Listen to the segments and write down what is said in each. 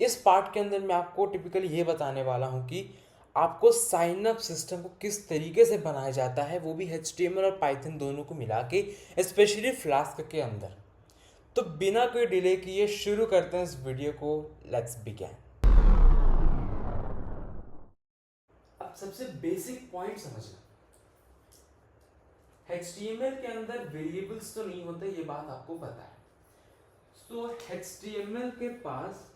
इस पार्ट के अंदर मैं आपको टिपिकली ये बताने वाला हूँ कि आपको साइन अप सिस्टम को किस तरीके से बनाया जाता है, वो भी HTML और पाइथन दोनों को मिला के, स्पेशली फ्लास्क के अंदर। तो बिना कोई डिले किए शुरू करते हैं इस वीडियो को। Let's begin. अब सबसे बेसिक पॉइंट समझना, HTML के अंदर वेरिएबल्स तो नहीं होते, ये बात आपको पता है। तो HTML के पास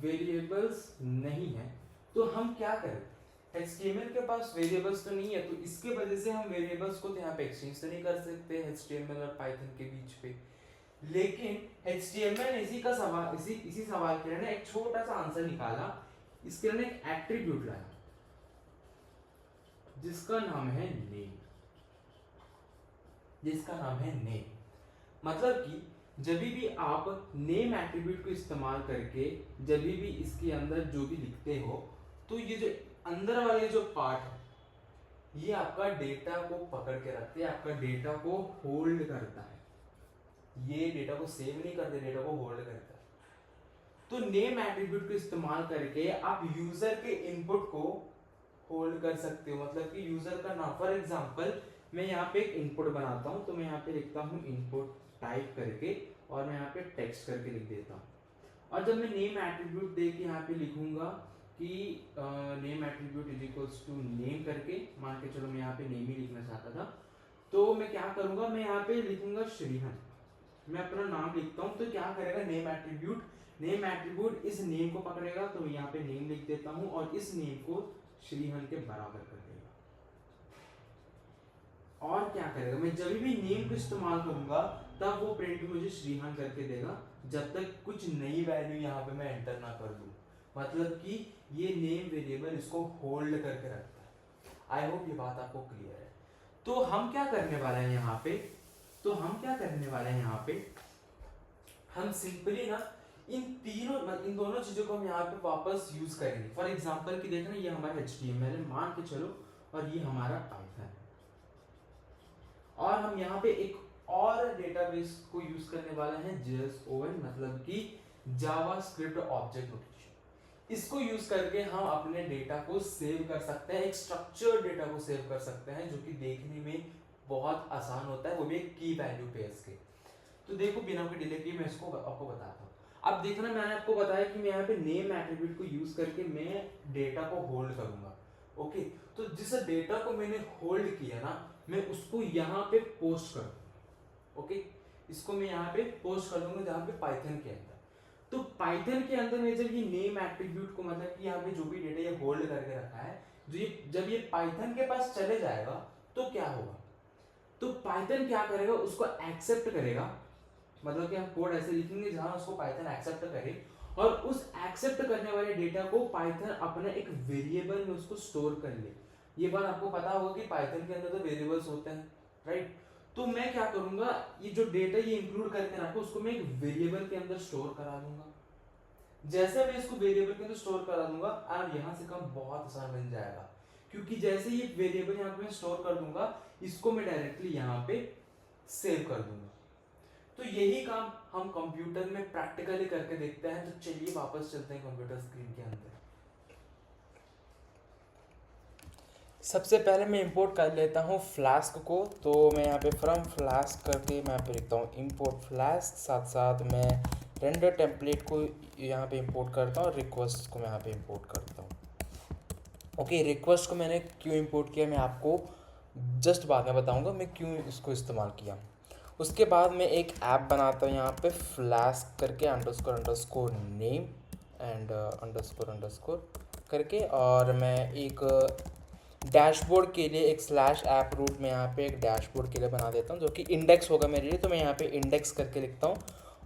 वेरिएबल्स नहीं है, तो हम क्या करें? HTML के पास वेरिएबल्स तो नहीं है, तो इसके वजह से हम वेरिएबल्स को तो यहाँ पे एक्सचेंज तो नहीं कर सकते HTML और पाइथन के बीच पे। लेकिन HTML ने इसी सवाल के लिए ना एक छोटा सा आंसर निकाला। इसके लिए एक एट्रीब्यूट लाया जिसका नाम है नेम। मतलब कि जब भी आप नेम एट्रीब्यूट को इस्तेमाल करके जब भी इसके अंदर जो भी लिखते हो, तो ये जो अंदर वाले जो पार्ट है ये आपका डेटा को पकड़ के रखते हैं, आपका डेटा को होल्ड करता है। ये डेटा को सेव नहीं करते, डेटा को होल्ड करता है। तो नेम एट्रीब्यूट को इस्तेमाल करके आप यूजर के इनपुट को होल्ड कर सकते हो। मतलब कि यूजर का नाम, फॉर एग्जांपल मैं यहाँ पे एक इनपुट बनाता हूँ, तो मैं यहाँ पे लिखता हूँ इनपुट टाइप करके, और मैं यहाँ पे टेक्स्ट करके लिख देता हूँ। और जब मैं नेम एट्रीब्यूट दे के यहाँ पे लिखूंगा कि name attribute is equals to name करके, मान के चलो मैं यहाँ पे नेम ही लिखना चाहता था, तो मैं क्या करूंगा, मैं यहाँ पे लिखूंगा श्रीहन। मैं अपना नाम लिखता हूँ, तो क्या करेगा नेम एट्रीब्यूट इस नेम को पकड़ेगा, तो यहाँ पे नेम लिख देता हूँ और इस नेम को श्रीहन के बराबर कर देगा। और क्या करेगा, मैं जब भी नेम को इस्तेमाल करूंगा तब वो प्रिंट मुझे श्रीहन करके देगा, जब तक कुछ नई वैल्यू यहाँ पे मैं एंटर ना कर दूं। मतलब कि ये नेम वेरिएबल इसको होल्ड करके रखता है। आई होप ये बात आपको क्लियर है। तो हम क्या करने वाले हैं यहाँ पे, हम सिंपली ना इन दोनों चीजों को हम यहाँ पे वापस यूज करेंगे। फॉर एग्जांपल कि देखना, ये हमारा HTML है मान के चलो, और ये हमारा पाइथन है, और हम यहाँ पे एक और डेटाबेस को यूज करने वाले हैं JSON, मतलब कि जावास्क्रिप्ट ऑब्जेक्ट नोटेशन। इसको यूज करके हम अपने डेटा को सेव कर सकते हैं, एक स्ट्रक्चर्ड डेटा को सेव कर सकते हैं, जो कि देखने में बहुत आसान होता है, वो भी एक की वैल्यू पेयर्स के। तो देखो बिना कोई डिले किए मैं इसको आपको बताता हूँ। अब देखना, मैंने आपको बताया कि मैं यहाँ पे नेम एट्रीब्यूट को यूज करके मैं डेटा को होल्ड करूंगा। ओके, तो जिस डेटा को मैंने होल्ड किया ना, मैं उसको यहाँ पे पोस्ट कर, ओके, इसको मैं यहाँ पे पोस्ट कर दूंगा जहाँ पे पाइथन के अंदर। तो पाइथन के अंदर में जब ये नेम एट्रीब्यूट को, मतलब कि यहाँ पे जो भी डेटा ये होल्ड करके रखा है, जब ये पाइथन के पास चले जाएगा तो क्या होगा, तो पाइथन क्या करेगा, उसको एक्सेप्ट करेगा। मतलब कि हम कोड ऐसे लिखेंगे जहां उसको पाइथन एक्सेप्ट करे, और उस एक्सेप्ट करने वाले डेटा को पाइथन अपने एक वेरिएबल में उसको स्टोर कर ले। ये बात आपको पता होगा कि पाइथन के अंदर तो वेरिएबल्स होते हैं, राइट। तो मैं क्या करूंगा, ये जो डेटा ये इंक्लूड करके रखो, उसको मैं एक वेरिएबल के अंदर स्टोर करा दूंगा। जैसे मैं इसको वेरिएबल के अंदर स्टोर करा दूंगा, और यहाँ से काम बहुत आसान बन जाएगा, क्योंकि जैसे ये वेरिएबल यहाँ पे मैं स्टोर कर दूंगा, इसको मैं डायरेक्टली यहाँ पे सेव कर दूंगा। तो यही काम हम कंप्यूटर में प्रैक्टिकली करके देखते हैं। तो चलिए वापस चलते हैं कंप्यूटर स्क्रीन के अंदर। सबसे पहले मैं इंपोर्ट कर लेता हूँ फ्लास्क को। तो मैं यहाँ पे फ्रॉम फ्लास्क करके मैं यहाँ पे लिखता हूँ इंपोर्ट फ्लास्क, साथ साथ मैं रेंडर टेम्पलेट को यहाँ पे इंपोर्ट करता हूँ और रिक्वेस्ट को मैं यहाँ पे इंपोर्ट करता हूँ। ओके, रिक्वेस्ट को मैंने क्यों इंपोर्ट किया मैं आपको जस्ट बाद में बताऊँगा मैं क्यों इसको इस्तेमाल किया। उसके बाद मैं एक ऐप बनाता हूँ यहाँ पे फ्लास्क करके अंडरस्कोर नेम एंड अंडरस्कोर करके, और मैं एक डैशबोर्ड के लिए एक स्लैश ऐप रूट में यहाँ पे एक डैशबोर्ड के लिए बना देता हूँ, जो कि इंडेक्स होगा मेरे लिए। तो मैं यहाँ पे इंडेक्स करके लिखता हूँ,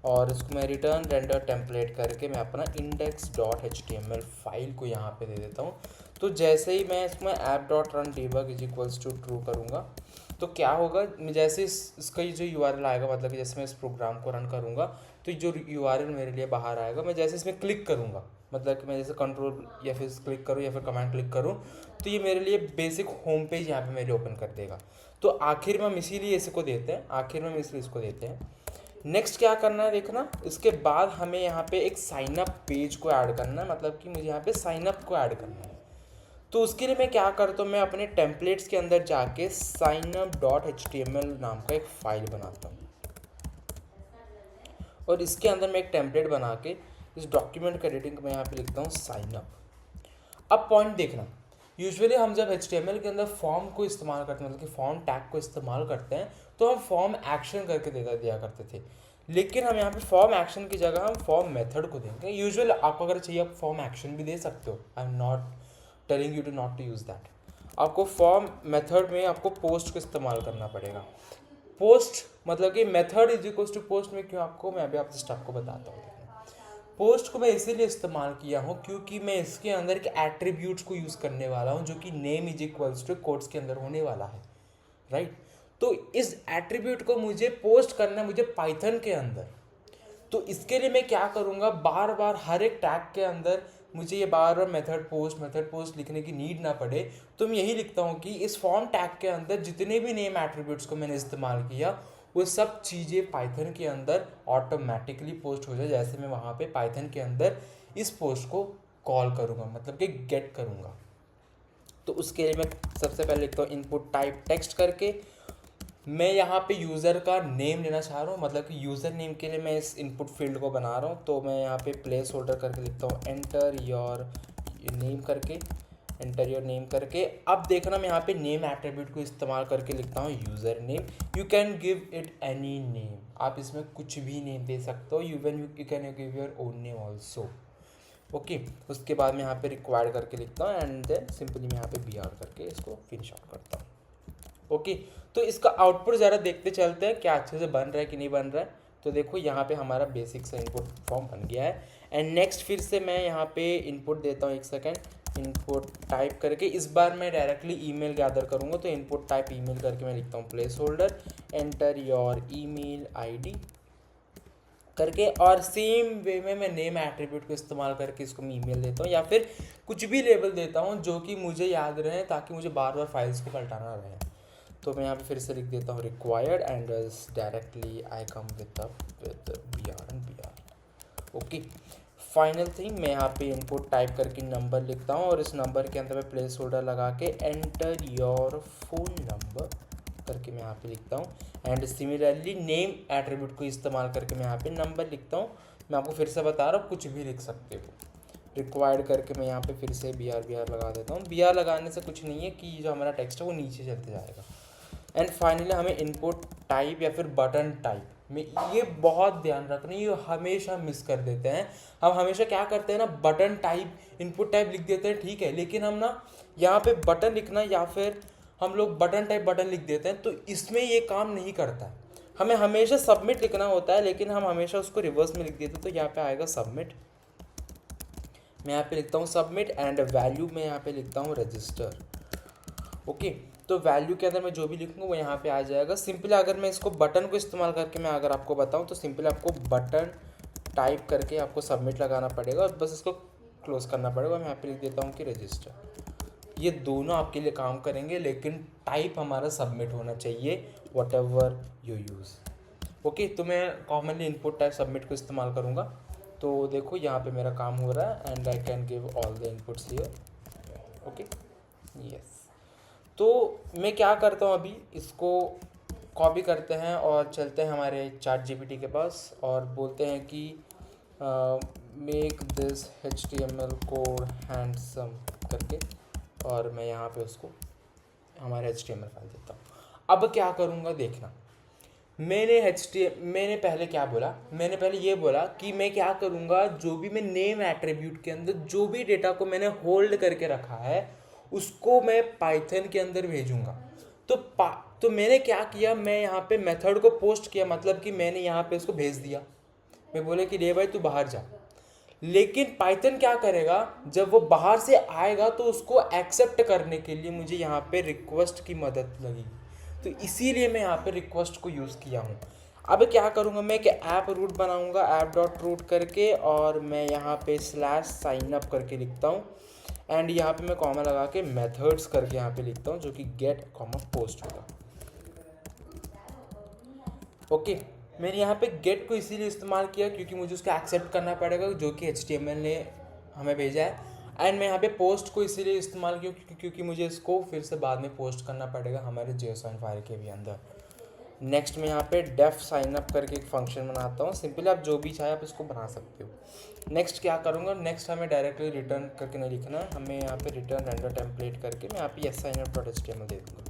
और इसको मैं रिटर्न रेंडर टेम्पलेट करके मैं अपना index.html फाइल को यहाँ पे दे देता हूँ। तो जैसे ही मैं इसमें app.run debug is equals to true करूँगा, तो क्या होगा, जैसे इसका जो URL आएगा, मतलब कि जैसे मैं इस प्रोग्राम को रन करूँगा, तो जो URL मेरे लिए बाहर आएगा, मैं जैसे इसमें क्लिक करूँगा, मतलब कि मैं जैसे कंट्रोल या फिर क्लिक करूँ या फिर कमांड क्लिक करूँ, तो ये मेरे लिए बेसिक होम पेज यहाँ पे मेरे ओपन कर देगा। तो आखिर में हम इसीलिए इसको देते हैं, नेक्स्ट क्या करना है देखना, इसके बाद हमें यहाँ पे एक साइन अप पेज को ऐड करना है, मतलब कि मुझे यहाँ पे साइन अप को ऐड करना है। तो उसके लिए मैं क्या करता हूँ, मैं अपने टेम्पलेट्स के अंदर जाके signup.html नाम का एक फाइल बनाता हूँ, और इसके अंदर मैं एक टेम्पलेट बना के इस डॉक्यूमेंट का एडिटिंग में यहाँ पे लिखता हूँ साइन अप। अब पॉइंट देखना, यूजुअली हम जब HTML के अंदर फॉर्म को इस्तेमाल करते हैं, मतलब कि फॉर्म टैग को इस्तेमाल करते हैं, तो हम फॉर्म एक्शन करके दिया करते थे, लेकिन हम यहाँ पे फॉर्म एक्शन की जगह हम फॉर्म मेथड को देंगे। यूजुअली आपको अगर चाहिए आप फॉर्म एक्शन भी दे सकते हो, I am not telling you to not to use that. आपको फॉर्म मेथड में आपको पोस्ट को इस्तेमाल करना पड़ेगा। पोस्ट मतलब कि method is equal to post में क्यों, आपको मैं अभी आपसे स्टेप को बताता हूँ। पोस्ट को मैं इसीलिए इस्तेमाल किया हूँ क्योंकि मैं इसके अंदर के एट्रीब्यूट्स को यूज़ करने वाला हूँ, जो कि name is equals to quotes के अंदर होने वाला है, राइट। तो इस एट्रीब्यूट को मुझे पोस्ट करना है मुझे पाइथन के अंदर। तो इसके लिए मैं क्या करूँगा, बार बार हर एक टैग के अंदर मुझे ये बार बार मेथड पोस्ट लिखने की नीड ना पड़े, तो मैं यही लिखता हूँ कि इस फॉर्म टैग के अंदर जितने भी नेम एट्रीब्यूट्स को मैंने इस्तेमाल किया वो सब चीज़ें पाइथन के अंदर ऑटोमेटिकली पोस्ट हो जाए, जैसे मैं वहाँ पे पाइथन के अंदर इस पोस्ट को कॉल करूँगा, मतलब कि गेट करूँगा। तो उसके लिए मैं सबसे पहले लिखता हूँ इनपुट टाइप टेक्स्ट करके, मैं यहाँ पे यूज़र का नेम लेना चाह रहा हूँ, मतलब कि यूज़र नेम के लिए मैं इस इनपुट फील्ड को बना रहा हूँ। तो मैं यहाँ पे प्लेस होल्डर करके लिखता हूँ एंटर योर नेम करके, एंटर योर नेम करके। अब देखना मैं यहाँ पे नेम एट्रीब्यूट को इस्तेमाल करके लिखता हूँ user name. You can give it any name, आप इसमें कुछ भी नेम दे सकते हो, you can give your own name also, okay. उसके बाद मैं यहाँ पे रिक्वायर्ड करके लिखता हूँ एंड देन सिंपली मैं यहाँ पे br करके इसको फिनिश आउट करता हूँ, ओके। तो इसका आउटपुट ज़रा देखते चलते हैं क्या अच्छे से बन रहा है कि नहीं बन रहा है। तो देखो यहाँ पे हमारा बेसिक सा इनपुट फॉर्म बन गया है। एंड नेक्स्ट फिर से मैं यहाँ पे इनपुट देता हूँ, एक सेकेंड, इनपुट टाइप करके इस बार मैं डायरेक्टली ईमेल गैदर करूँगा। तो इनपुट टाइप ईमेल करके मैं लिखता हूँ place holder enter your email ID करके, और सेम वे में मैं नेम एट्रीब्यूट को इस्तेमाल करके इसको मैं ईमेल देता हूँ या फिर कुछ भी लेबल देता हूँ जो कि मुझे याद रहे, ताकि मुझे बार बार फाइल्स को पलटाना रहे। तो मैं यहाँ पे फिर से लिख देता हूँ required and directly I come with br and br, okay. Final thing मैं यहाँ पे इनपुट टाइप करके नंबर लिखता हूँ, और इस नंबर के अंदर मैं प्लेस होल्डर लगा के एंटर योर फोन नंबर करके मैं यहाँ पे लिखता हूँ। एंड सिमिलरली नेम एट्रीब्यूट को इस्तेमाल करके मैं यहाँ पे नंबर लिखता हूँ। मैं आपको फिर से बता रहा हूँ, कुछ भी लिख सकते हो। रिक्वायर्ड करके मैं यहाँ पे फिर से br लगा देता हूँ। br लगाने से कुछ नहीं है कि जो हमारा टेक्स्ट है वो नीचे चलते जाएगा। एंड फाइनली हमें इनपुट टाइप या फिर बटन टाइप में, ये बहुत ध्यान रखना, ये हमेशा मिस कर देते हैं। हम हमेशा क्या करते हैं ना, बटन टाइप इनपुट टाइप लिख देते हैं, ठीक है, लेकिन हम ना यहाँ पे बटन लिखना या फिर हम लोग बटन टाइप बटन लिख देते हैं, तो इसमें ये काम नहीं करता है। हमें हमेशा सबमिट लिखना होता है, लेकिन हम हमेशा उसको रिवर्स में लिख देते हैं। तो यहाँ पे आएगा सबमिट, मैं यहाँ पे लिखता हूँ सबमिट एंड वैल्यू में यहाँ पे लिखता हूँ रजिस्टर, ओके। तो वैल्यू के अंदर मैं जो भी लिखूँगा वो यहाँ पे आ जाएगा। सिंपली अगर मैं इसको बटन को इस्तेमाल करके मैं अगर आपको बताऊँ तो सिंपली आपको बटन टाइप करके आपको सबमिट लगाना पड़ेगा और बस इसको क्लोज करना पड़ेगा। मैं यहाँ पे लिख देता हूँ कि रजिस्टर। ये दोनों आपके लिए काम करेंगे, लेकिन टाइप हमारा सबमिट होना चाहिए what ever you use, okay. तो मैं कॉमनली इनपुट टाइप सबमिट को इस्तेमाल करूँगा। तो देखो यहाँ पे मेरा काम हो रहा है and I can give all the inputs here, okay, yes. तो मैं क्या करता हूँ, अभी इसको कॉपी करते हैं और चलते हैं हमारे ChatGPT के पास और बोलते हैं कि make this HTML code handsome करके, और मैं यहाँ पे उसको हमारे HTML फाइल देता हूँ। अब क्या करूँगा देखना, मैंने पहले क्या बोला, मैंने पहले ये बोला कि मैं क्या करूँगा, जो भी मैं नेम एट्रीब्यूट के अंदर जो भी डेटा को मैंने होल्ड करके रखा है उसको मैं पाइथन के अंदर भेजूँगा। तो मैंने क्या किया, मैं यहाँ पे मेथड को पोस्ट किया, मतलब कि मैंने यहाँ पे उसको भेज दिया। मैं बोले कि ले भाई तू बाहर जा, लेकिन पाइथन क्या करेगा, जब वो बाहर से आएगा तो उसको एक्सेप्ट करने के लिए मुझे यहाँ पे रिक्वेस्ट की मदद लगी। तो इसीलिए मैं यहाँ पे रिक्वेस्ट को यूज़ किया हूँ। अब क्या करूँगा, मैं एक ऐप रूट बनाऊँगा, app.root करके, और मैं यहाँ पे /signup करके लिखता हूँ एंड यहाँ पे मैं कॉमा लगा के मेथड्स करके यहाँ पे लिखता हूँ, जो कि गेट कॉमा पोस्ट होगा, ओके। मैंने यहाँ पे गेट को इसीलिए इस्तेमाल किया क्योंकि मुझे उसका एक्सेप्ट करना पड़ेगा जो कि HTML ने हमें भेजा है। एंड मैं यहाँ पे पोस्ट को इसीलिए इस्तेमाल किया क्योंकि मुझे इसको फिर से बाद में पोस्ट करना पड़ेगा हमारे JSON फाइल के भी अंदर। नेक्स्ट मैं यहाँ पे डेफ साइन अप करके एक फंक्शन बनाता हूँ। सिंपली आप जो भी चाहे आप इसको बना सकते हो। नेक्स्ट क्या करूँगा, नेक्स्ट हमें डायरेक्टली रिटर्न करके नहीं लिखना है, हमें यहाँ पे रिटर्न रेंडर टेम्पलेट करके मैं यहाँ पे signup.html दे दूँगा।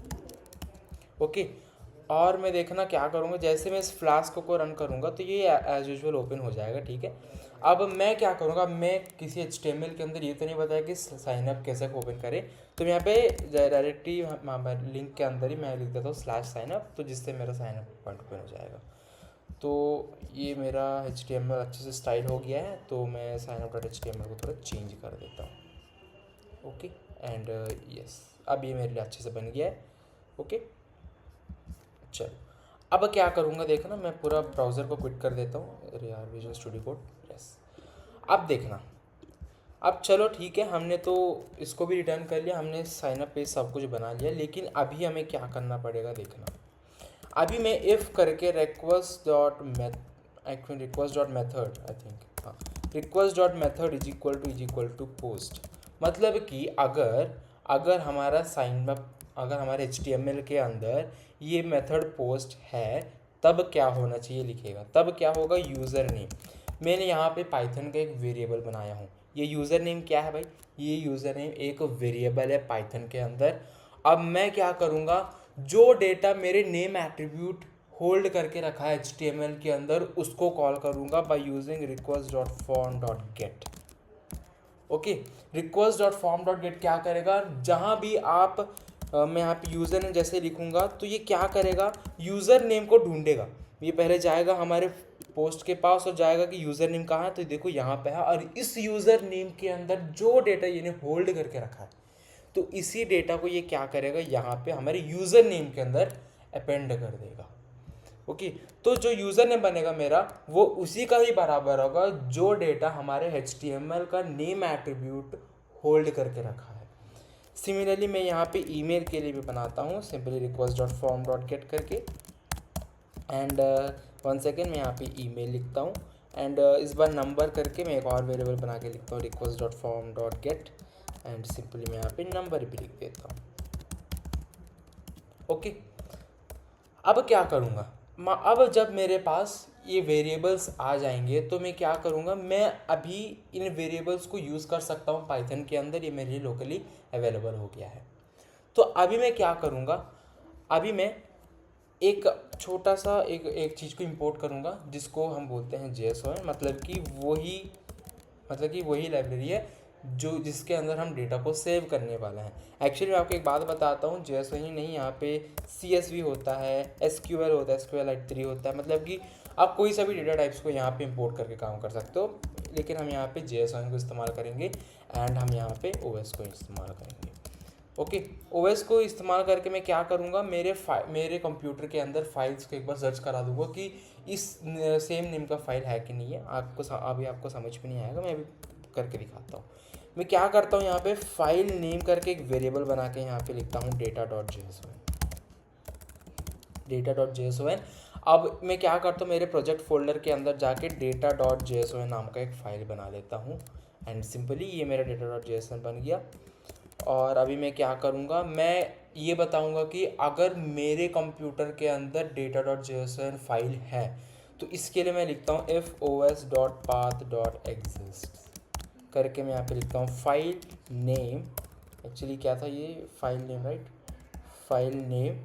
ओके, और मैं देखना क्या करूँगा, जैसे मैं इस फ्लास्क को रन करूँगा तो ये एज यूजुअल ओपन हो जाएगा, ठीक है। अब मैं क्या करूँगा, मैं किसी HTML के अंदर ये तो नहीं बताया कि साइनअप कैसे ओपन करें, तो मैं यहाँ पे डायरेक्टली लिंक के अंदर ही मैं लिख देता हूँ /साइनअप, तो जिससे मेरा साइनअप पॉइंट ओपन हो जाएगा। तो ये मेरा HTML अच्छे से स्टाइल हो गया है, तो मैं signup.html को थोड़ा चेंज कर देता हूँ। ओके, एंड यस, अब ये मेरे लिए अच्छे से बन गया है। ओके, चलो अब क्या करूँगा, देखना मैं पूरा ब्राउज़र को क्विट कर देता हूँ। अरे यार, विजुअल स्टूडियो कोड, यस। अब देखना, अब चलो ठीक है, हमने तो इसको भी रिटर्न कर लिया, हमने साइनअप पेज सब कुछ बना लिया, लेकिन अभी हमें क्या करना पड़ेगा देखना। अभी मैं इफ़ करके request dot method I think, हाँ, request dot method is equal to post, मतलब कि अगर हमारा साइनअप, अगर हमारे HTML के अंदर ये मेथड पोस्ट है तब क्या होना चाहिए लिखेगा, तब क्या होगा, यूज़र नेम। मैंने यहाँ पे पाइथन का एक वेरिएबल बनाया हूँ। ये यूज़र नेम क्या है भाई, ये यूज़र नेम एक वेरिएबल है पाइथन के अंदर। अब मैं क्या करूँगा, जो डेटा मेरे नेम एट्रीब्यूट होल्ड करके रखा है HTML के अंदर उसको कॉल करूँगा by using request.form.get। Okay, request.form.get क्या करेगा, जहाँ भी आप मैं यहाँ पे यूज़र नेम जैसे लिखूँगा तो ये क्या करेगा, यूज़र नेम को ढूंढेगा। ये पहले जाएगा हमारे पोस्ट के पास और जाएगा कि यूज़र नेम कहाँ है, तो देखो यहाँ पे है, और इस यूज़र नेम के अंदर जो डेटा ये होल्ड करके रखा है तो इसी डेटा को ये क्या करेगा, यहाँ पे हमारे यूज़र नेम के अंदर अपेंड कर देगा। ओके, तो जो यूज़र नेम बनेगा मेरा वो उसी का ही बराबर होगा जो डेटा हमारे HTML का नेम एट्रीब्यूट होल्ड करके रखा है। सिमिलरली मैं यहाँ पे ईमेल के लिए भी बनाता हूँ, सिंपली request.form.get करके, एंड 1 सेकेंड मैं यहाँ पे ईमेल लिखता हूँ, एंड इस बार नंबर करके मैं एक और वेरिएबल बना के लिखता हूँ request.form.get, एंड सिंपली मैं यहाँ पे नंबर भी लिख देता हूँ। ओके, अब क्या करूँगा, अब जब मेरे पास ये वेरिएबल्स आ जाएंगे तो मैं क्या करूँगा, मैं अभी इन वेरिएबल्स को यूज़ कर सकता हूँ पाइथन के अंदर, ये मेरे लिए लोकली अवेलेबल हो गया है। तो अभी मैं क्या करूँगा, अभी मैं एक छोटा सा एक चीज़ को इंपोर्ट करूँगा जिसको हम बोलते हैं JSON, मतलब कि वही लाइब्रेरी है जो जिसके अंदर हम डेटा को सेव करने वाला है। एक्चुअली मैं आपको एक बात बताता हूँ, JSON ही नहीं, यहाँ पे CSV होता है, SQL होता है, SQLite 3 होता है, मतलब कि आप कोई सा भी डेटा टाइप्स को यहाँ पे इंपोर्ट करके काम कर सकते हो, लेकिन हम यहाँ पे JSON को इस्तेमाल करेंगे एंड हम यहाँ पे OS को इस्तेमाल करेंगे। ओके, OS को इस्तेमाल करके मैं क्या करूँगा, मेरे कंप्यूटर के अंदर फाइल्स को एक बार सर्च करा दूँगा कि इस सेम नेम का फाइल है कि नहीं है। अभी आपको समझ में नहीं आएगा, मैं अभी करके दिखाता हूँ। मैं क्या करता हूँ, यहाँ पे फाइल नेम करके एक वेरिएबल बना के यहाँ पे लिखता हूँ data.json। अब मैं क्या करता हूँ, मेरे प्रोजेक्ट फोल्डर के अंदर जाके data.json नाम का एक फ़ाइल बना लेता हूँ, एंड सिंपली ये मेरा data.json बन गया। और अभी मैं क्या करूँगा, मैं ये बताऊँगा कि अगर मेरे कंप्यूटर के अंदर data.json फाइल है तो इसके लिए मैं लिखता हूँ if os.path.exist करके, मैं यहाँ पे लिखता हूँ फाइल नेम, एक्चुअली क्या था ये, file name, right, file name.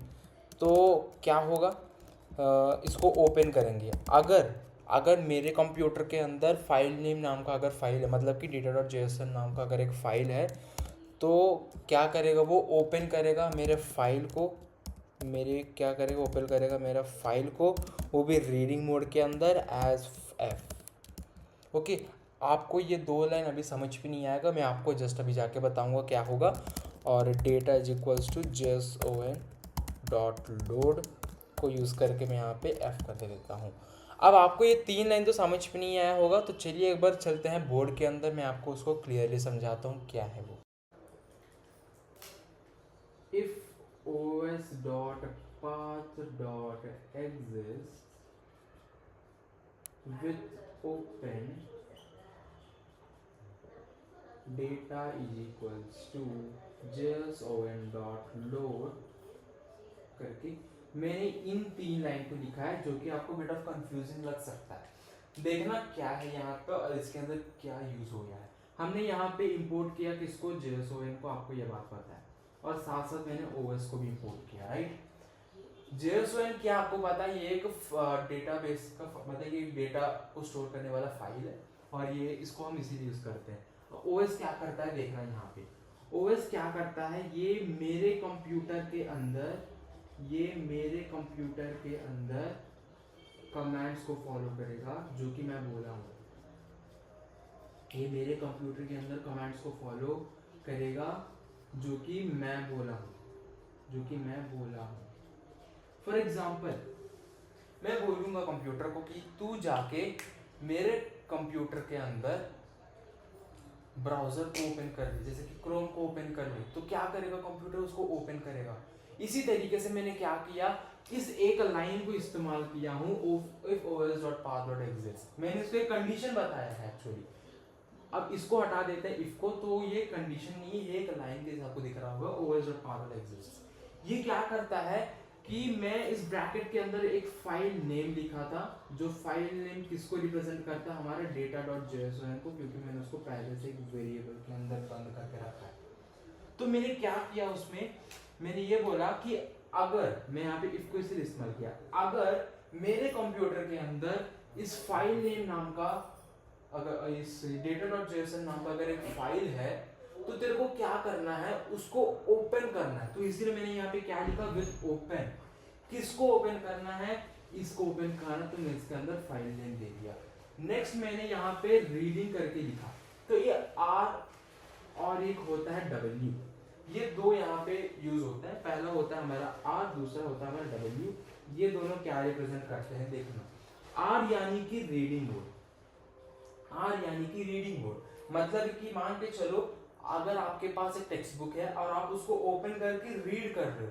तो क्या होगा, इसको ओपन करेंगे। अगर मेरे कंप्यूटर के अंदर फाइल नेम नाम का अगर फाइल है, मतलब कि data.json नाम का अगर एक फ़ाइल है, तो क्या करेगा, वो ओपन करेगा मेरे फाइल को, ओपन करेगा मेरा फाइल को, वो भी रीडिंग मोड के अंदर एज f। ओके, आपको ये 2 लाइन अभी समझ भी नहीं आएगा, मैं आपको जस्ट अभी जाके बताऊंगा क्या होगा। और data is equals to JSON.load को यूज़ करके मैं यहाँ पे f कर देता हूँ। अब आपको ये 3 लाइन तो समझ में नहीं आया होगा, तो चलिए एक बार चलते हैं बोर्ड के अंदर, मैं आपको उसको क्लियरली समझाता हूँ क्या है वो। if os.path.exist with open data is equals to JSON.load करके मैंने इन 3 लाइन को लिखा है, जो कि आपको बिट ऑफ कंफ्यूजिंग लग सकता है। देखना क्या है यहाँ पे और इसके अंदर क्या यूज हो गया है। हमने यहाँ पे इंपोर्ट किया किसको, JSON को, आपको ये बात पता है, और साथ साथ मैंने OS को भी इंपोर्ट किया, राइट। JSON क्या आपको पता है, ये एक डेटाबेस का मतलब कि डेटा को स्टोर करने वाला फाइल है, और ये इसको हम इसीलिए यूज करते हैं। OS क्या करता है देखना यहाँ पे, OS क्या करता है, ये मेरे कंप्यूटर के अंदर कमांड्स को फॉलो करेगा जो कि मैं बोला हूँ। ये मेरे कंप्यूटर के अंदर कमांड्स को फॉलो करेगा जो कि मैं बोला हूँ। फॉर एग्जाम्पल मैं बोलूँगा कंप्यूटर को कि तू जाके मेरे कंप्यूटर के अंदर ब्राउजर को ओपन कर दे, जैसे कि क्रोम को ओपन कर ले, तो क्या करेगा कंप्यूटर, उसको ओपन करेगा। इसी तरीके से मैंने क्या किया, इस एक लाइन को इस्तेमाल किया हूँ if os.path.exist। मैंने इसको एक कंडीशन बताया है एक्चुअली। अब इसको हटा देते हैं if को, तो ये कंडीशन नहीं है, ये एक लाइन के आपको दिख रहा होगा os.path.exist। ये क्या करता है कि मैं इस ब्रैकेट के अंदर एक फाइल नेम लिखा था, जो फाइल नेम किसको रिप्रेजेंट करता है, हमारा data.json को, क्योंकि मैंने उसको पहले से एक वेरिएबल के अंदर बंद करके रखा है। तो मैंने क्या किया उसमें, मैंने ये बोला कि अगर मैं यहाँ पे if को इसलिए इस्तेमाल किया, अगर मेरे कंप्यूटर के अंदर इस फाइल नेम नाम का, अगर इस data.json नाम का अगर एक फाइल है, तो तेरे को क्या करना है, उसको ओपन करना है। तो इसीलिए मैंने यहाँ पे क्या लिखा, विद ओपन। किसको ओपन करना है, इसको ओपन करना, तो मैं इसके अंदर फाइल नेम दे दिया। नेक्स्ट मैंने यहाँ पे रीडिंग करके लिखा, तो ये R और एक होता है W, ये दो यहाँ पे यूज होता है। पहला होता है हमारा R, दूसरा होता है हमारा W। ये दोनों क्या रिप्रेजेंट करते हैं देखना, R यानी कि रीडिंग मोड, मतलब कि मान के चलो अगर आपके पास एक टेक्स्ट बुक है और आप उसको ओपन करके रीड कर रहे हो,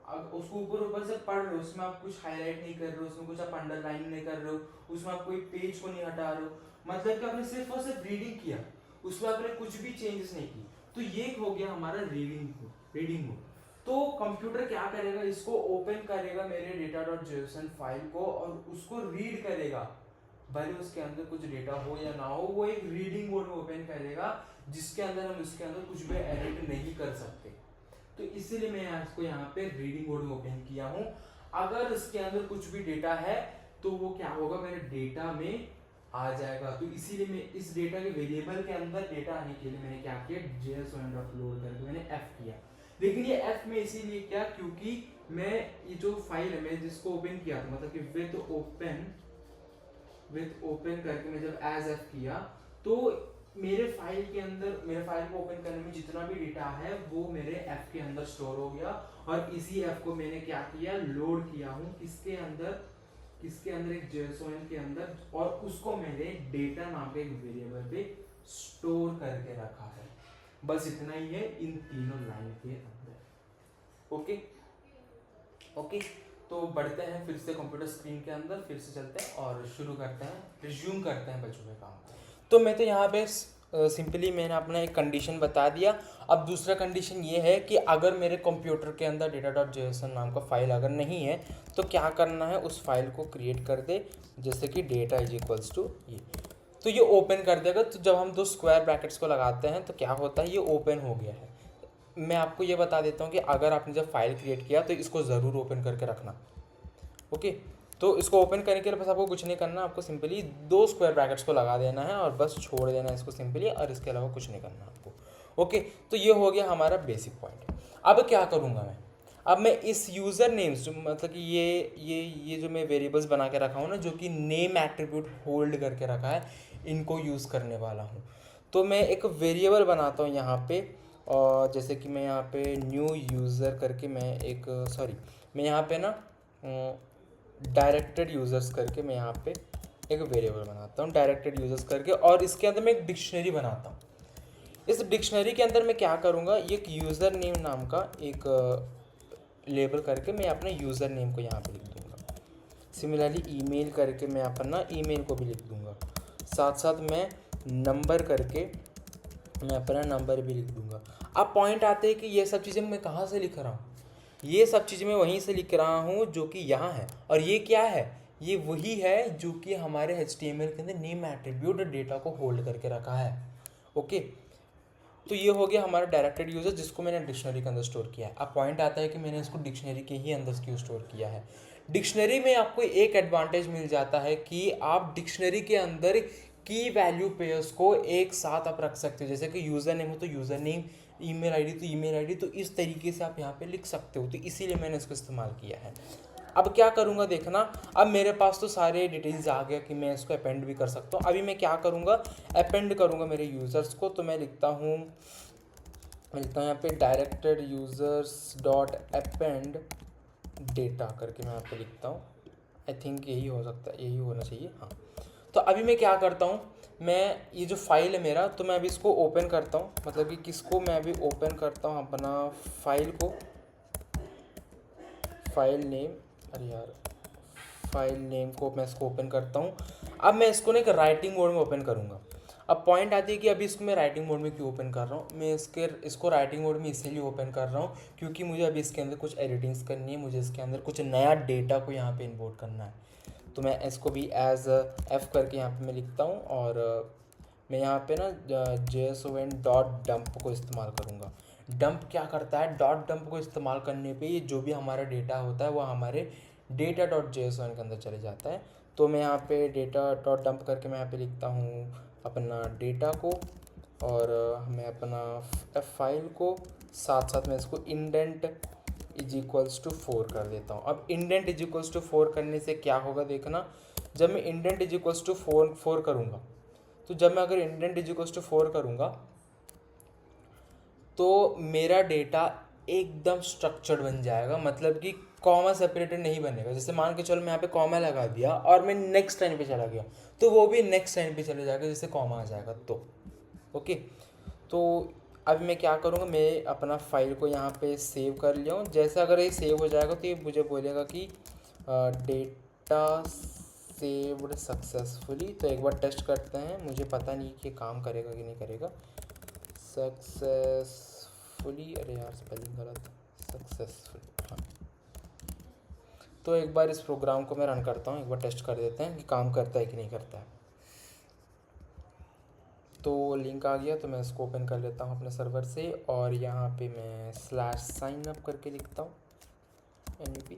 अब उसको ऊपर से पढ़ रहे हो, उसमें आप कुछ हाईलाइट नहीं कर रहे हो, उसमें कुछ आप अंडरलाइन नहीं कर रहे हो, उसमें आप कोई पेज को नहीं हटा रहे हो, मतलब कि आपने सिर्फ और सिर्फ रीडिंग किया, उसमें आपने कुछ भी चेंजेस नहीं की, तो ये हो गया हमारा रीडिंग मोड। तो कंप्यूटर क्या करेगा, इसको ओपन करेगा मेरे data.json फाइल को और उसको रीड करेगा, भले उसके अंदर कुछ डेटा हो या ना हो, वो एक रीडिंग मोड में ओपन करेगा, जिसके अंदर हम उसके अंदर कुछ भी एडिट नहीं कर सकते। तो इसीलिए मैं इसको यहाँ पे रीडिंग मोड में ओपन किया हूँ। अगर इसके अंदर कुछ भी डेटा है तो वो क्या होगा, मेरे डेटा में आ जाएगा। तो इसीलिए मैं इस डेटा के वेरिएबल के अंदर डेटा आने के लिए मैंने क्या किया, JSON.load करके मैंने F किया। लेकिन ये F में इसीलिए क्या, क्योंकि मैं ये जो फाइल है, मैं जिसको ओपन किया था, मतलब कि विद ओपन करके मैं जब एज F किया, तो मेरे फाइल को ओपन करने में जितना भी डेटा है वो मेरे F के अंदर स्टोर हो गया, और इसी F को मैंने क्या किया, लोड किया हूँ किसके अंदर, एक JSON के अंदर, और उसको मैंने डेटा नाम के एक वेरिएबल पे स्टोर करके रखा है। बस इतना ही है इन तीनों लाइन के अंदर। ओके, तो बढ़ते हैं फिर से कंप्यूटर स्क्रीन के अंदर, फिर से चलते हैं और शुरू करते हैं, रिज्यूम करते हैं बच्चों के काम। तो मैं तो यहाँ पे सिंपली मैंने अपना एक कंडीशन बता दिया। अब दूसरा कंडीशन ये है कि अगर मेरे कंप्यूटर के अंदर data.json नाम का फाइल अगर नहीं है, तो क्या करना है, उस फाइल को क्रिएट कर दे, जैसे कि डेटा इज इक्वल्स टू ये, तो ये ओपन कर देगा। तो जब हम दो स्क्वायर ब्रैकेट्स को लगाते हैं तो क्या होता है, ये ओपन हो गया है। मैं आपको ये बता देता हूँ कि अगर आपने जब फाइल क्रिएट किया तो इसको ज़रूर ओपन करके रखना। ओके, तो इसको ओपन करने के लिए बस आपको कुछ नहीं करना, आपको सिंपली दो स्क्वायर ब्रैकेट्स को लगा देना है और बस छोड़ देना है इसको सिंपली, और इसके अलावा कुछ नहीं करना आपको। ओके, तो ये हो गया हमारा बेसिक पॉइंट। अब क्या करूँगा मैं, अब मैं इस यूज़र नेम्स, मतलब कि ये जो मैं वेरिएबल्स बना के रखा हूँ ना, जो कि नेम एट्रीब्यूट होल्ड करके रखा है, इनको यूज़ करने वाला हूँ। तो मैं एक वेरिएबल बनाता हूँ यहाँ पे, और जैसे कि मैं यहाँ पे न्यू यूज़र करके मैं यहाँ पे ना डायरेक्टेड यूज़र्स करके मैं यहाँ पे एक वेरिएबल बनाता हूँ, डायरेक्टेड यूज़र्स करके, और इसके अंदर मैं एक डिक्शनरी बनाता हूँ। इस डिक्शनरी के अंदर मैं क्या करूँगा, एक यूज़र नेम नाम का एक लेबल करके मैं अपने यूज़र नेम को यहाँ पे लिख दूँगा। सिमिलरली ईमेल करके मैं अपना ईमेल को भी लिख दूंगा, साथ साथ मैं नंबर करके मैं अपना नंबर भी लिख दूंगा। अब पॉइंट आते हैं कि ये सब चीज़ें मैं कहाँ से लिख रहा हूँ, ये सब चीज़ें मैं वहीं से लिख रहा हूँ जो कि यहाँ है। और ये क्या है, ये वही है जो कि हमारे HTML के अंदर नेम एट्रीब्यूट डेटा को होल्ड करके रखा है। ओके, तो ये हो गया हमारा डायरेक्टेड यूजर जिसको मैंने डिक्शनरी के अंदर स्टोर किया है। अब पॉइंट आता है कि मैंने इसको डिक्शनरी के ही अंदर क्यों स्टोर किया है। डिक्शनरी में आपको एक एडवांटेज मिल जाता है कि आप डिक्शनरी के अंदर की वैल्यू पेयर्स को एक साथ आप रख सकते हो। जैसे कि यूज़र नेम हो तो यूज़र नेम, ईमेल आईडी तो ईमेल आईडी, तो इस तरीके से आप यहाँ पे लिख सकते हो। तो इसीलिए मैंने इसको इस्तेमाल किया है। अब क्या करूँगा देखना, अब मेरे पास तो सारे डिटेल्स आ गया कि मैं इसको अपेंड भी कर सकता हूँ। अभी मैं क्या करूँगा, अपेंड करूँगा मेरे यूज़र्स को। तो मैं लिखता हूँ यहाँ पे directed users dot append data करके मैं यहाँ पे लिखता हूँ। आई थिंक यही हो सकता है, यही होना चाहिए, हाँ। तो अभी मैं क्या करता हूँ, मैं ये जो फाइल है मेरा, तो मैं अभी इसको ओपन करता हूँ, मतलब कि किसको मैं अभी ओपन करता हूँ, अपना फाइल को, फाइल नेम, अरे यार फाइल नेम को मैं इसको ओपन करता हूँ। अब मैं इसको ना एक राइटिंग मोड में ओपन करूँगा। अब पॉइंट आती है कि अभी इसको मैं राइटिंग मोड में क्यों ओपन कर रहा हूँ। मैं इसको राइटिंग मोड में इसीलिए ओपन कर रहा हूँ क्योंकि मुझे अभी इसके अंदर कुछ एडिटिंग्स करनी है, मुझे इसके अंदर कुछ नया डेटा को यहाँ पे इंपोर्ट करना है। तो मैं इसको भी एज एफ करके यहाँ पे मैं लिखता हूँ और मैं यहाँ पे ना JSON.dump को इस्तेमाल करूँगा। डंप क्या करता है, डॉट डंप को इस्तेमाल करने पे ये जो भी हमारा डेटा होता है वो हमारे data.json के अंदर चले जाता है। तो मैं यहाँ पे data.dump करके मैं यहाँ पे लिखता हूँ अपना डेटा को और मैं अपना फाइल को, साथ साथ मैं इसको इंडेंट इज इक्वल्स टू 4 कर देता हूँ। अब इंडेंट इज इक्वल्स टू 4 करने से क्या होगा देखना, जब मैं इंडेंट इज इक्वल्स टू 4 करूँगा, तो जब मैं अगर इंडेंट इज इक्वल्स टू 4 करूँगा तो मेरा डेटा एकदम स्ट्रक्चर्ड बन जाएगा, मतलब कि कॉमा सेपरेटेड नहीं बनेगा। जैसे मान के चलो मैं यहाँ पे कॉमा लगा दिया और मैं नेक्स्ट लाइन पे चला गया तो वो भी नेक्स्ट लाइन पे चले जाएगा जैसे कॉमा आ जाएगा। तो ओके, तो अब मैं क्या करूँगा, मैं अपना फाइल को यहाँ पे सेव कर लिया हूँ। जैसे अगर ये सेव हो जाएगा तो ये मुझे बोलेगा कि डेटा सेव्ड सक्सेसफुली। तो एक बार टेस्ट करते हैं, मुझे पता नहीं कि काम करेगा कि नहीं करेगा। सक्सेसफुली, अरे यार स्पेलिंग गलत, सक्सेसफुली, हाँ। तो एक बार इस प्रोग्राम को मैं रन करता हूँ, एक बार टेस्ट कर देते हैं कि काम करता है कि नहीं करता है। तो लिंक आ गया, तो मैं इसको ओपन कर लेता हूँ अपने सर्वर से और यहाँ पे मैं /signup करके लिखता हूँ NUP।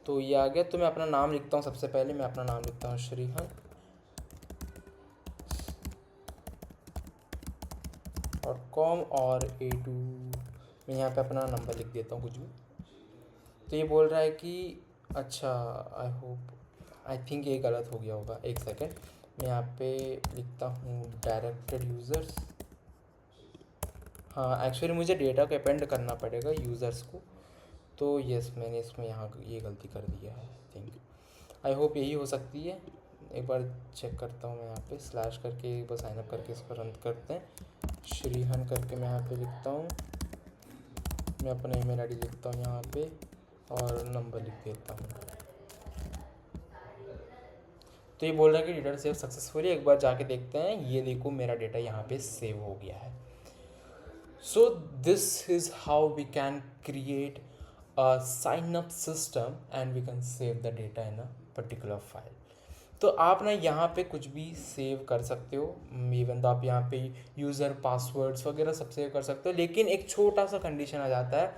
तो ये आ गया। तो मैं अपना नाम लिखता हूँ, सबसे पहले मैं अपना नाम लिखता हूँ श्रीहन .com और A2 मैं यहाँ पे अपना नंबर लिख देता हूँ कुछ भी। तो ये बोल रहा है कि अच्छा, आई थिंक ये गलत हो गया होगा, एक सेकेंड। मैं यहाँ पे लिखता हूँ डायरेक्टेड यूज़र्स, हाँ एक्चुअली मुझे डेटा को अपेंड करना पड़ेगा यूज़र्स को। तो यस, मैंने इसमें यहाँ ये गलती कर दिया है, थैंक यू। आई होप यही हो सकती है, एक बार चेक करता हूँ मैं यहाँ पे स्लैश करके एक बार साइनअप करके इसको रन करते हैं। श्रीहन करके मैं यहाँ पे लिखता हूँ, मैं अपना ईमेल आईडी लिखता हूँ यहाँ पे और नंबर लिख देता हूँ। तो ये बोल रहा है कि डेटा सेव सक्सेसफुली। एक बार जाके देखते हैं, ये देखो मेरा डेटा यहाँ पे सेव हो गया है। So this is how we can create a sign up system and we can save the data in a particular file. तो आप ना यहाँ पे कुछ भी सेव कर सकते हो, इवन तो आप यहाँ पे यूज़र पासवर्ड्स वगैरह सब सेव कर सकते हो। लेकिन एक छोटा सा कंडीशन आ जाता है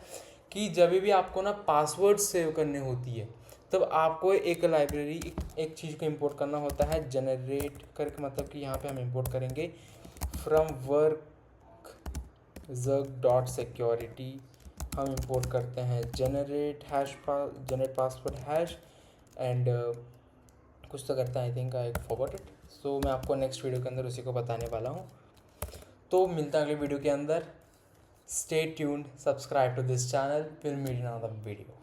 कि जब भी आपको ना पासवर्ड सेव करने होती है तब आपको एक लाइब्रेरी, एक चीज़ को इंपोर्ट करना होता है जनरेट करके, मतलब कि यहाँ पे हम इंपोर्ट करेंगे फ्रॉम work.security हम इंपोर्ट करते हैं जनरेट पासवर्ड हैश एंड कुछ तो करता है, I think I forgot it. So मैं आपको नेक्स्ट वीडियो के अंदर उसी को बताने वाला हूँ। तो मिलता है अगले वीडियो के अंदर। Stay tuned, subscribe to this channel, will meet in another video.